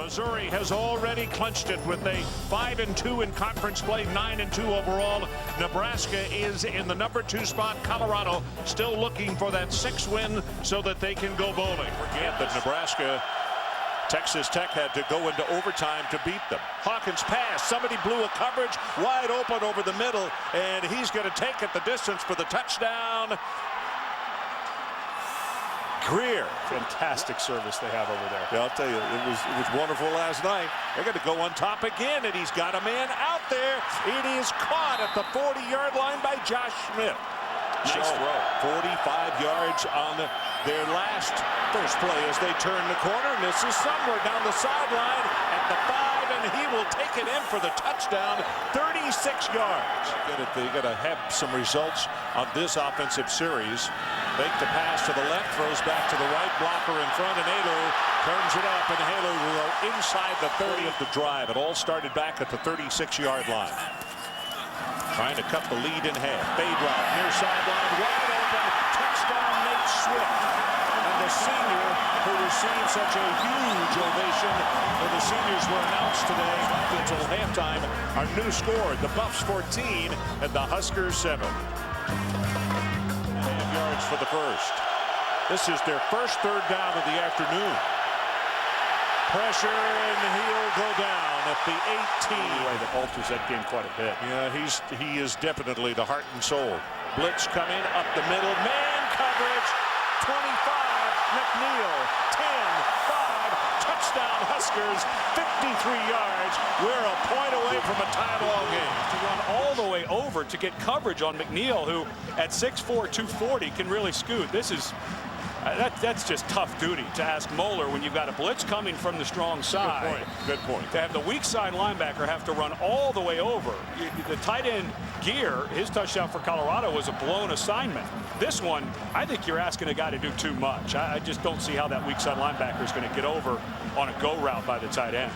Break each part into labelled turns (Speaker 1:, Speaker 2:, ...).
Speaker 1: Missouri has already clinched it with a 5-2 in conference play, 9-2 overall. Nebraska is in the #2 spot. Colorado still looking for that 6th win so that they can go bowling. Forget that Nebraska, Texas Tech had to go into overtime to beat them. Hawkins pass. Somebody blew a coverage wide open over the middle, and he's going to take it the distance for the touchdown. Greer.
Speaker 2: Fantastic service they have over there.
Speaker 1: Yeah, I'll tell you, it was wonderful last night. They're going to go on top again, and he's got a man out there. It is caught at the 40-yard line by Josh Smith.
Speaker 2: Nice throw.
Speaker 1: 45 yards on their first play as they turn the corner, and this is somewhere down the sideline at the 5, and he will take it in for the touchdown, 36 yards. They got to have some results on this offensive series. Fake the pass to the left, throws back to the right, blocker in front, and Halo turns it up, and Halo will go inside the 30 of the drive. It all started back at the 36-yard line. Trying to cut the lead in half. Fade route, near sideline, wide open, touchdown Nate Swift. And the senior who received such a huge ovation when the seniors were announced today until halftime. Our new score, the Buffs 14 and the Huskers 7. Yards for the first. This is their first 3rd down of the afternoon. Pressure, and he'll go down at the 18.
Speaker 2: That alters that game quite a bit.
Speaker 1: Yeah, he is definitely the heart and soul. Blitz coming up the middle, man coverage, 25, McNeil, 10, 5, touchdown Huskers, 53 yards. We're a point away from a tie-ball game.
Speaker 2: To run all the way over to get coverage on McNeil, who at 6'4", 240 can really scoot. This is that's just tough duty to ask Moeller when you've got a blitz coming from the strong side.
Speaker 1: Good point.
Speaker 2: To have the weak side linebacker have to run all the way over. The tight end Gear, his touchdown for Colorado was a blown assignment. This one, I think you're asking a guy to do too much. I just don't see how that weak side linebacker is going to get over on a go route by the tight end.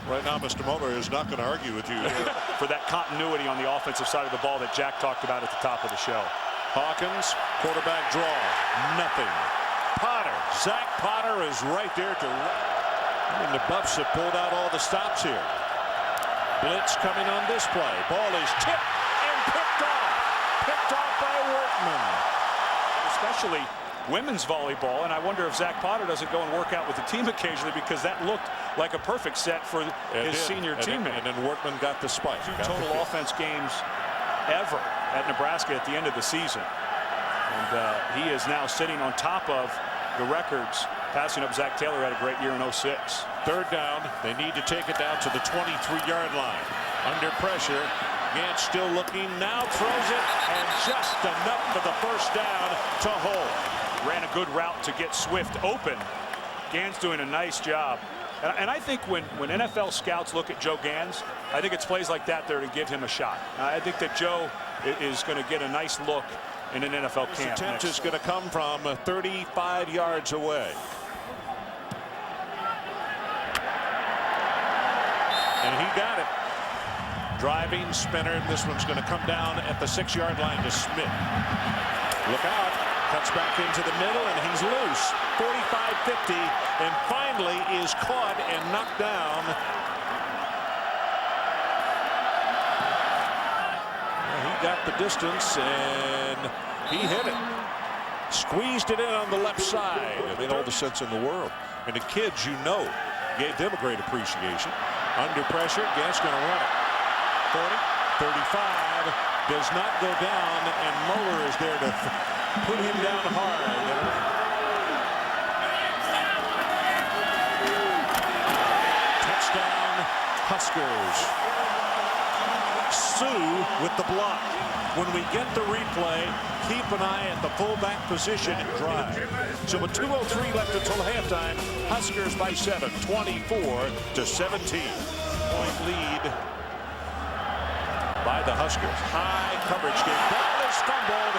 Speaker 1: Right now, Mr. Moeller is not going to argue with you here.
Speaker 2: For that continuity on the offensive side of the ball that Jack talked about at the top of the show.
Speaker 1: Hawkins, quarterback draw, nothing. Potter, Zach Potter is right there to. I mean, the Buffs have pulled out all the stops here. Blitz coming on this play. Ball is tipped and picked off by Workman.
Speaker 2: Especially women's volleyball, and I wonder if Zach Potter doesn't go and work out with the team occasionally, because that looked like a perfect set for his senior teammate.
Speaker 1: And then Workman got the spike.
Speaker 2: 2 total offense games ever at Nebraska at the end of the season. And he is now sitting on top of the records, passing up Zach Taylor. Had a great year in 06.
Speaker 1: 3rd down. They need to take it down to the 23-yard line. Under pressure. Gant still looking. Now throws it, and just enough for the 1st down to hold.
Speaker 2: Ran a good route to get Swift open. Gant's doing a nice job. And I think when NFL scouts look at Joe Gans, I think it's plays like that there to give him a shot. I think that Joe is going to get a nice look in an NFL camp.
Speaker 1: This attempt is going to come from 35 yards away. And he got it. Driving spinner. This one's going to come down at the 6-yard line to Smith. Look out. Cuts back into the middle, and he's loose. 45-50, and finally is caught and knocked down. He got the distance, and he hit it. Squeezed it in on the left side. It made all the sense in the world. And the kids, gave them a great appreciation. Under pressure, Gant's going to run it. 40, 35, does not go down, and Moeller is there to put him down hard. Touchdown, Huskers. Sue with the block. When we get the replay, keep an eye at the fullback position and drive. So with 2:03 left until halftime, Huskers by 7, 24-17. Point lead by the Huskers. High coverage game. Ball is fumbled.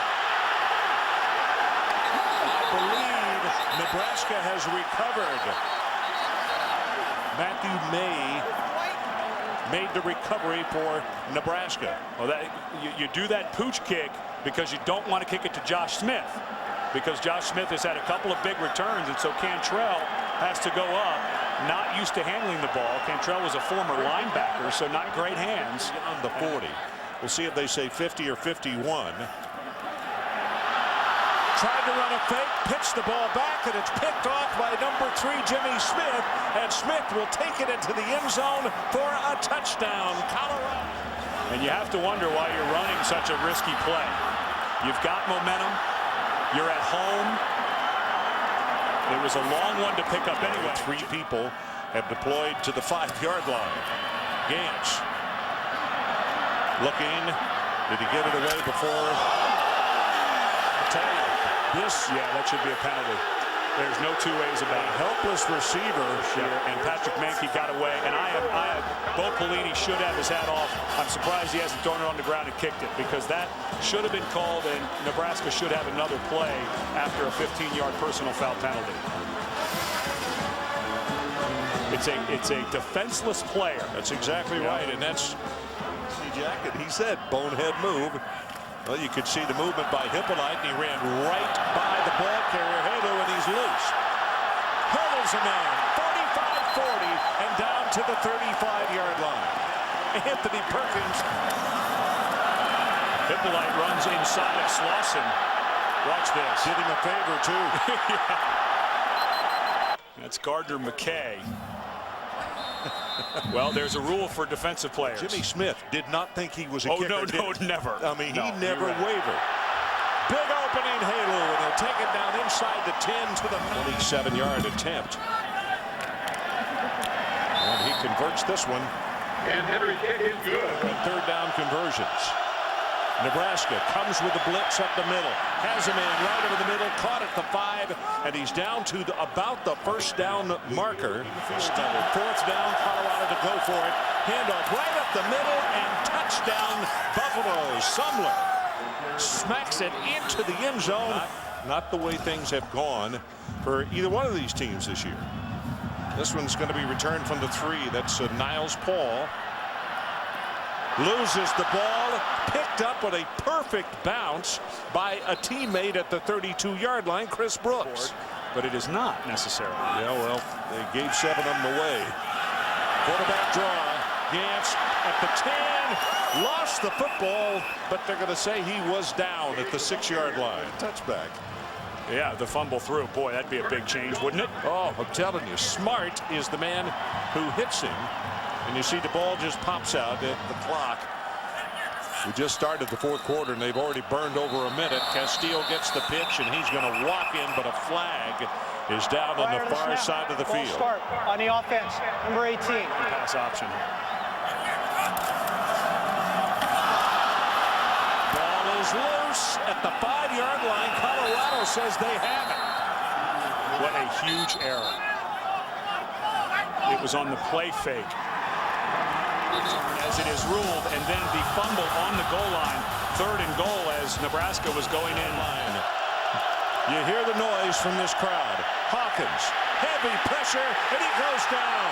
Speaker 1: I believe Nebraska has recovered. Matthew May made the recovery for Nebraska.
Speaker 2: Well, you do that pooch kick because you don't want to kick it to Josh Smith, because Josh Smith has had a couple of big returns, and so Cantrell has to go up not used to handling the ball. Cantrell was a former linebacker, so not great hands.
Speaker 1: On the 40. We'll see if they say 50 or 51. Tried to run a fake, pitched the ball back, and it's picked off by number 3, Jimmy Smith. And Smith will take it into the end zone for a touchdown. Colorado.
Speaker 2: And you have to wonder why you're running such a risky play. You've got momentum. You're at home. It was a long one to pick up anyway.
Speaker 1: 3 people have deployed to the 5-yard line. Gantz looking. Did he get it away before? I'll tell you,
Speaker 2: that should be a penalty. There's no two ways about it.
Speaker 1: Helpless receiver here,
Speaker 2: and Patrick Menke got away. And Bo Pelini should have his hat off. I'm surprised he hasn't thrown it on the ground and kicked it, because that should have been called, and Nebraska should have another play after a 15-yard personal foul penalty. It's a defenseless player.
Speaker 1: That's exactly right, and that's jacket. He said bonehead move. Well, you could see the movement by Hippolyte, and he ran right by the ball carrier, Halo, and he's loose. Hurdles a man, 45-40, and down to the 35-yard line. Anthony Perkins.
Speaker 2: Hippolyte runs inside of Slauson. Watch this.
Speaker 1: Did him a favor, too.
Speaker 2: That's Gardner McKay. Well, there's a rule for defensive players.
Speaker 1: Jimmy Smith did not think he was a kicker.
Speaker 2: No, never.
Speaker 1: I mean, he never wavered. Big opening, Halo, and he'll take it down inside the 10 to the 27-yard attempt. And he converts this one.
Speaker 3: And Henry kick is good.
Speaker 1: And 3rd down conversions. Nebraska comes with the blitz up the middle. Has a man right over the middle, caught at the 5, and he's down to about the 1st down marker. 4th down, Colorado to go for it. Handoff right up the middle, and touchdown, Buffalo. Sumler smacks it into the end zone. Not the way things have gone for either one of these teams this year. This one's going to be returned from the 3. That's Niles Paul. Loses the ball, picked up with a perfect bounce by a teammate at the 32-yard line, Chris Brooks.
Speaker 2: But it is not necessary.
Speaker 1: Yeah, well, they gave 7 of them away. Quarterback draw. Gantz at the 10. Lost the football, but they're going to say he was down at the 6-yard line. Touchback.
Speaker 2: Yeah, the fumble through. Boy, that'd be a big change, wouldn't it?
Speaker 1: Oh, I'm telling you, Smart is the man who hits him. And you see the ball just pops out at the clock. We just started the 4th quarter, and they've already burned over a minute. Castillo gets the pitch, and he's going to walk in, but a flag is down on the far side of the field.
Speaker 4: Start on the offense, number 18.
Speaker 2: Pass option.
Speaker 1: Ball is loose at the 5-yard line. Colorado says they have it.
Speaker 2: What a huge error. It was on the play fake, as it is ruled, and then the fumble on the goal line. 3rd and goal as Nebraska was going in line.
Speaker 1: You hear the noise from this crowd. Hawkins, heavy pressure, and he goes down.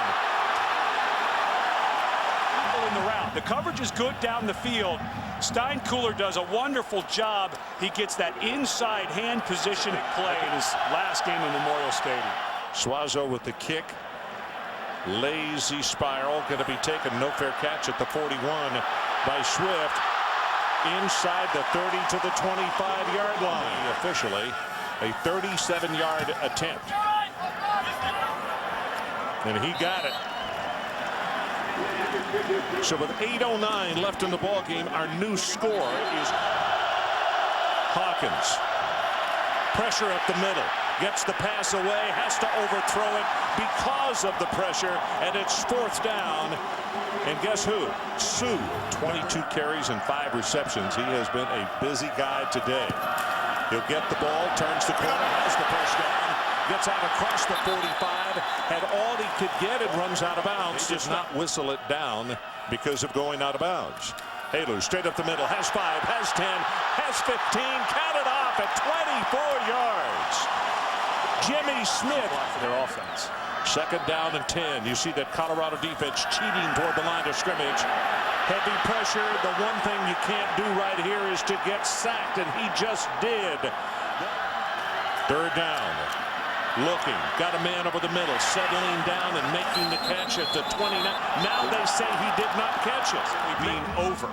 Speaker 2: In the route, the coverage is good down the field. Steinkuhler does a wonderful job. He gets that inside hand position play in his last game in Memorial Stadium.
Speaker 1: Suazo with the kick. Lazy spiral, going to be taken. No fair catch at the 41 by Swift. Inside the 30 to the 25-yard line. Officially a 37-yard attempt. And he got it. So with 8:09 left in the ball game, our new score is Hawkins. Pressure up the middle. Gets the pass away, has to overthrow it because of the pressure, and it's 4th down. And guess who? Sue, 22 carries and 5 receptions. He has been a busy guy today. He'll get the ball, turns the corner, has the first down, gets out across the 45, had all he could get, and runs out of bounds. Does not whistle it down because of going out of bounds. Halo straight up the middle, has 5, has 10, has 15, counted off at 24 yards. Jimmy Smith
Speaker 2: for their offense.
Speaker 1: 2nd down and 10. You see that Colorado defense cheating toward the line of scrimmage. Heavy pressure. The one thing you can't do right here is to get sacked, and he just did. 3rd down. Looking, got a man over the middle, settling down and making the catch at the 29. Now they say he did not catch it.
Speaker 2: Being over.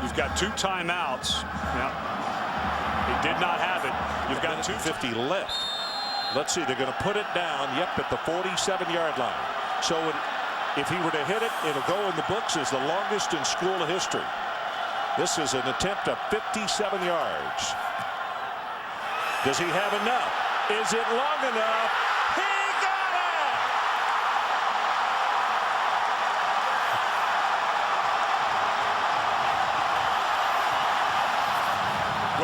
Speaker 2: You've got 2 timeouts. Yeah. He did not have it. You've got
Speaker 1: 2:50 left. Let's see, they're going to put it down, yep, at the 47-yard line. So if he were to hit it, it'll go in the books as the longest in school history. This is an attempt of 57 yards. Does he have enough? Is it long enough? He got it!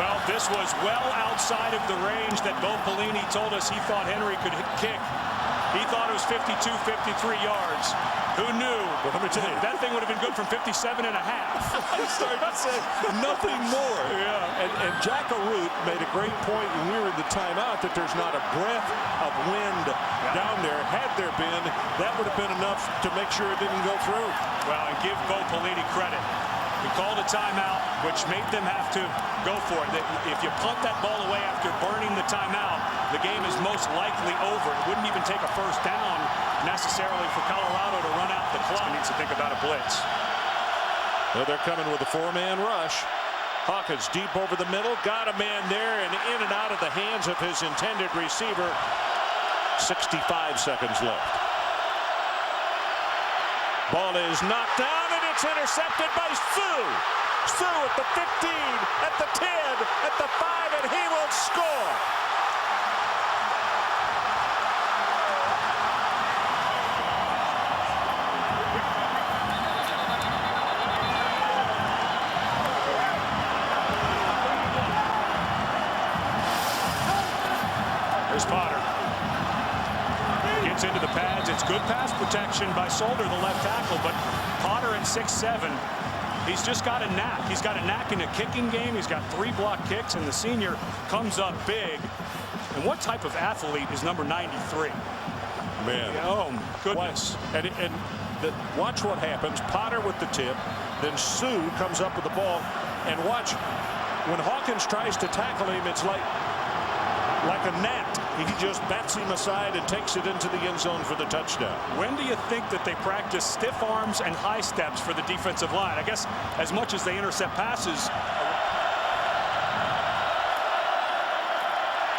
Speaker 2: Well, this was well outside of the range that Bo Pelini told us he thought Henry could kick. He thought it was 52, 53 yards. Who knew?
Speaker 1: Well, let me tell you,
Speaker 2: that thing would have been good from 57 and a half.
Speaker 1: I started to say nothing more.
Speaker 2: Yeah.
Speaker 1: And Jack Arute made a great point when we were in the timeout that there's not a breath of wind down there. Had there been, that would have been enough to make sure it didn't go through.
Speaker 2: Well, and give Bo Pelini credit. He called a timeout, which made them have to go for it. If you punt that ball away after burning the timeout, the game is most likely over. It wouldn't even take a first down necessarily for Colorado to run out the clock. He needs to think about a blitz.
Speaker 1: Well, they're coming with a 4-man rush. Hawkins deep over the middle, got a man there and in and out of the hands of his intended receiver. 65 seconds left. Ball is knocked down and it's intercepted by Sue. Sue at the 15, at the 10, at the 5, and he will score.
Speaker 2: Here's Potter. Gets into the pads. It's good pass protection by Solder, the left tackle, but Potter at 6'7", he's just got a knack. He's got a knack in the kicking game. He's got 3 block kicks, and the senior comes up big. And what type of athlete is number 93?
Speaker 1: Man.
Speaker 2: Oh, goodness.
Speaker 1: And watch what happens. Potter with the tip. Then Sue comes up with the ball. And watch, when Hawkins tries to tackle him, it's like a gnat. He just bats him aside and takes it into the end zone for the touchdown.
Speaker 2: When do you think that they practice stiff arms and high steps for the defensive line? I guess as much as they intercept passes.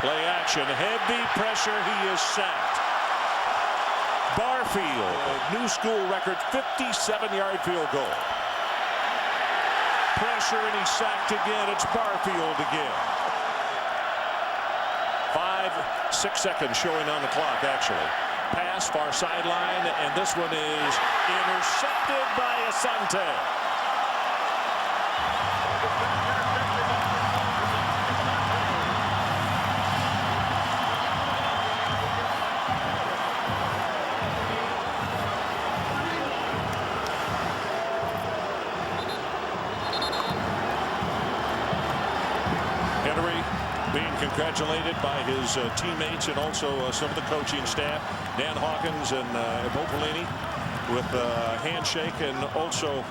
Speaker 1: Play action, heavy pressure, he is sacked. Barfield, new school record, 57-yard field goal. Pressure and he's sacked again. It's Barfield again. 5-6 seconds showing on the clock, actually. Pass, far sideline, and this one is intercepted by Asante. Henry being congratulated by his teammates and also some of the coaching staff. Dan Hawkins and Bo Pelini with a handshake, and also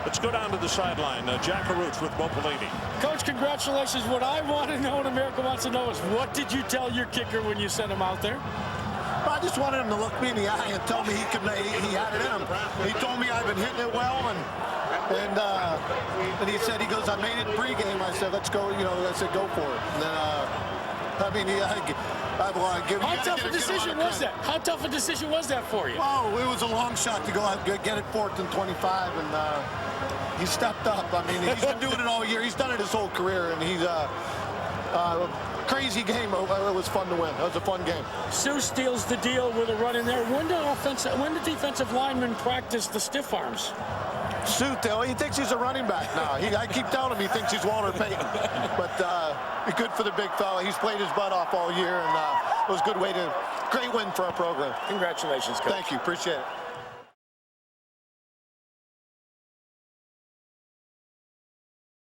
Speaker 1: let's go down to the sideline. Jack Arute with Bo Pelini.
Speaker 5: Coach, congratulations. What I want to know and America wants to know is, what did you tell your kicker when you sent him out there?
Speaker 6: I just wanted him to look me in the eye and tell me he had it in him. He told me I've been hitting it well, and he said, he goes, I made it pregame. I said, let's go, I said, go for it. And then,
Speaker 5: How tough a decision was that? How tough a decision was that for you?
Speaker 6: Oh, it was a long shot to go out and get it 4th and 25, and he stepped up. I mean, he's been doing it all year. He's done it his whole career, and he's crazy game. It was fun to win. It was a fun game.
Speaker 5: Sue steals the deal with a run in there. When do defensive linemen practice the stiff arms?
Speaker 6: Sue, he thinks he's a running back now. I keep telling him he thinks he's Walter Payton. But good for the big fella. He's played his butt off all year, and it was a great win for our program.
Speaker 5: Congratulations, Coach.
Speaker 6: Thank you. Appreciate it.